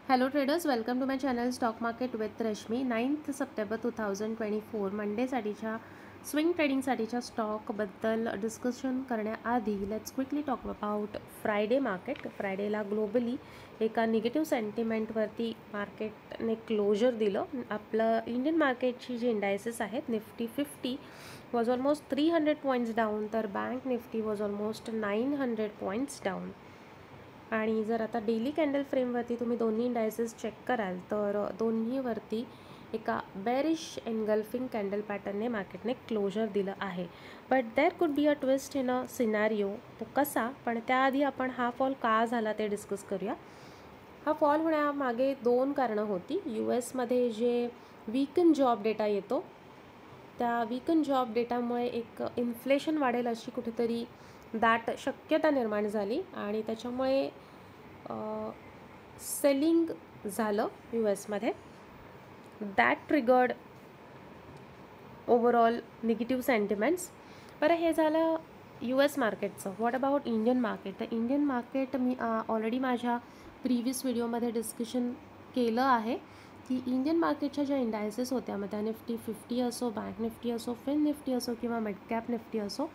Hello traders, welcome to my channel Stock Market with Rashmi. 9th September 2024 मंडेसाठीच्या swing ट्रेडिंगसाठीच्या स्टॉकबद्दल discussion करण्याआधी let's quickly talk about Friday market. फ्रायडेला globally एका negative सेंटिमेंटवरती मार्केटने क्लोजर दिलं. आपलं इंडियन मार्केटची जी इंडायसेस आहेत Nifty 50 was almost 300 points down, तर bank Nifty was almost 900 points down. आणि जर आता डेली कॅन्डल फ्रेमवरती तुम्ही दोन्ही इंडायसेस चेक कराल तर दोन्हीवरती एका बेरिश एनगल्फिंग कॅन्डल पॅटर्नने मार्केटने क्लोजर दिलं आहे. But there could be a twist in a scenario. तो कसा, पण त्याआधी आपण हा फॉल का झाला ते डिस्कस करूया. हा फॉल होण्यामागे दोन कारणं होती. US मध्ये जे वीकन जॉब डेटा येतो त्या वीकन जॉब डेटामुळे एक इन्फ्लेशन वाढेल अशी कुठेतरी दाट शक्यता निर्माण झाली आणि त्याच्यामुळे सेलिंग झालं US मध्ये. That triggered overall negative sentiments. बरं, हे झालं US मार्केटचं. What about Indian market? तर इंडियन मार्केट मी ऑलरेडी माझ्या प्रिव्हियस व्हिडिओमध्ये डिस्कशन केलं आहे की इंडियन मार्केटच्या ज्या इंडायसेस होत्या, मग त्या निफ्टी 50 असो, बँक निफ्टी असो, फिन निफ्टी असो किंवा मिड कॅप निफ्टी असो,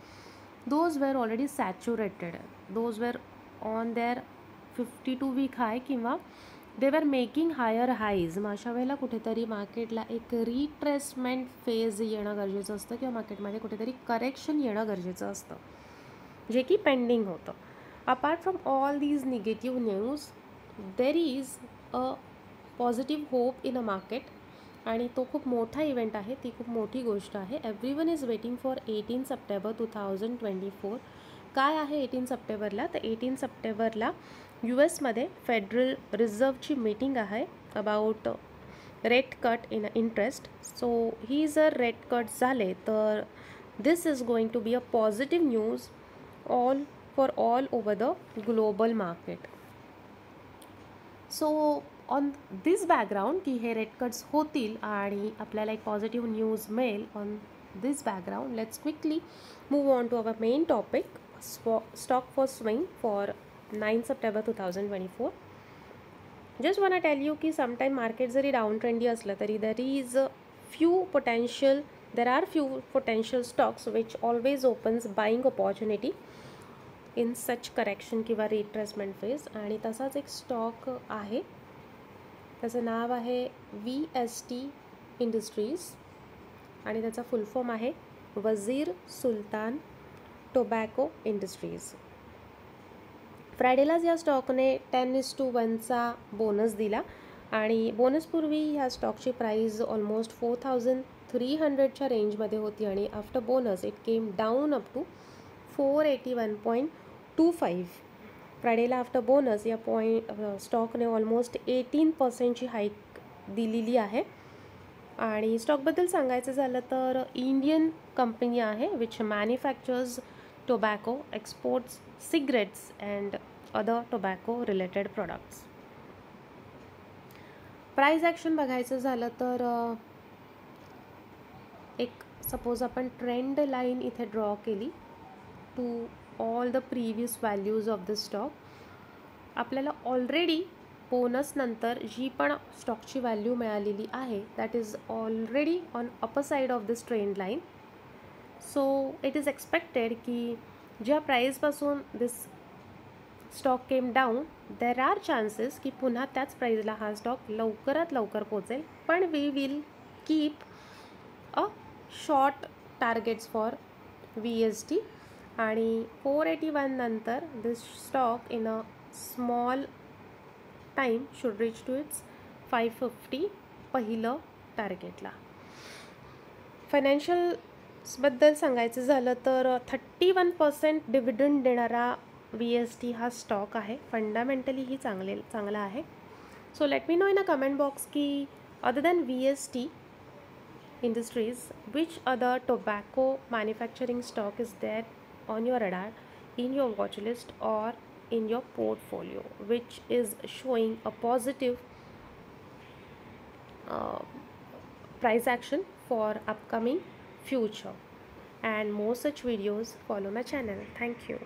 those were already saturated. Those were on their 52-week high किंवा they were making higher highs. मग अशा वेळेला कुठेतरी मार्केटला एक रिट्रेसमेंट फेज येणं गरजेचं असतं किंवा मार्केटमध्ये कुठेतरी करेक्शन येणं गरजेचं असतं, जे की पेंडिंग होतं. Apart from all these negative news there is a positive hope in a market. आणि तो खूप मोठा इव्हेंट आहे, ती खूप मोठी गोष्ट आहे. Everyone is waiting for 18 September 2024. काय आहे 18 सप्टेंबरला? तर 18 सप्टेंबरला US मध्ये फेडरल रिझर्वची मीटिंग आहे about rate cut in interest. So ही जर रेट कट झाले तर this is going to be a positive news for all over the global market. So on this background की हे रेट कट्स होतील आणि आपल्याला एक पॉझिटिव्ह न्यूज मिळेल, on this background let's quickly move on to our main topic, stock for swing for 9 September 2024. Just want tail you की sometime market जरी down trendy असलं तरी there are few potential stocks which always opens buying opportunity in such correction किंवा retracement phase. आणि तसाच एक stock आहे, त्याचं नाव आहे VST इंडस्ट्रीज आणि त्याचा फुल फॉर्म आहे वजीर सुलतान टोबॅको इंडस्ट्रीज. फ्रायडेलाच या स्टॉकने 10:1चा बोनस दिला आणि बोनसपूर्वी ह्या स्टॉकची प्राईस ऑलमोस्ट 4300च्या रेंजमध्ये होती आणि after bonus it came down up to 481.25. फ्रायडेला आफ्टर बोनस या स्टॉकने ऑलमोस्ट 18%ची हाईक दिलेली आहे. आणि स्टॉकबद्दल सांगायचं झालं तर इंडियन कंपनी आहे which manufactures tobacco, exports cigarettes and other tobacco related products. Price action बघायचं झालं तर एक सपोज आपण ट्रेंड लाईन इथे ड्रॉ केली to all the previous values of the stock. आपल्याला ऑलरेडी बोनस नंतर जी पण स्टॉकची व्हॅल्यू मिळालेली आहे that is already on upper side of this trend line. So it is expected की ज्या प्राईजपासून this stock came down there are chances की पुन्हा त्याच प्राईजला हा स्टॉक लवकरात लवकर पोचेल. पण we will keep a short targets for VST. आणि 481 नंतर this stock in a small time should reach to its 550 पहिलं टार्गेटला. फायनान्शियल्सबद्दल सांगायचं झालं तर 31% डिव्हिडंड देणारा VST हा स्टॉक आहे. फंडामेंटली ही चांगला आहे. So let me know in a comment box की other than VST Industries, which other tobacco manufacturing stock is there on your radar, in your watch list or in your portfolio, which is showing a positive price action for upcoming future. And more such videos, follow my channel. Thank you.